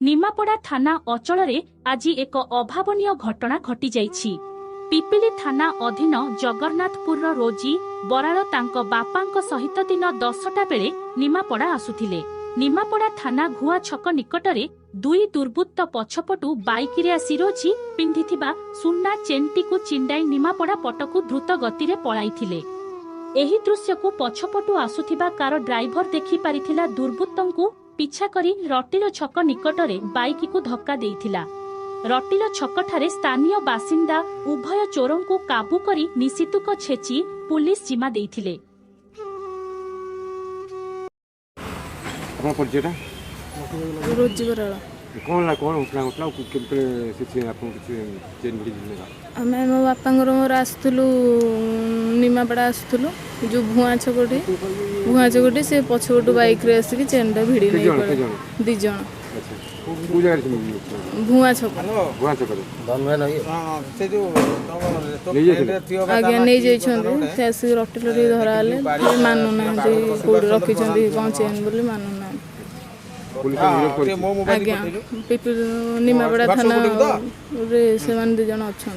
निमापड़ा थाना अचल आज एक अभावन घटना घटी जाइछि। पिपिली थाना अधीन जगन्नाथपुर रोजी बराल तांको बापांक सहित दिन 10टा बेले निमापड़ा आसुथिले। निमापड़ा थाना घुआ छक निकटरे दुई दुर्बृत्त पछपटु बाइक रे आसी रोजी पिंधिथिबा सुन्ना चेनटी को चिंडाई निमापड़ा पटकु द्रुत गति रे पळाइथिले। एही दृश्य को पछपटु आसुथिबा कार ड्राइवर देखि पारिथिला दुर्बृत्तंकु पिछा करी रटिलो छक निकटरे बाइक को धक्का देइथिला। रटिलो छकठारे स्थानीय बासिंदा उभय चोरंकु काबू करी निशितुक छेची पुलिस जिम्मा देइथिले। आम मो बापा मोर आसलु निमापड़ा आसलु जो भुआ छकटी से पछपटू बाइक रे आसिक चेनटा भिड़ी नहीं दी जन भुआ छक आज्ञा नहीं जाइछन्ते आसिक रटिलटी धरा हेले मानु ना रखी कौन चेन बोली मानु ना आज्ञा निमापड़ा थाना से 2 जन अच्छा।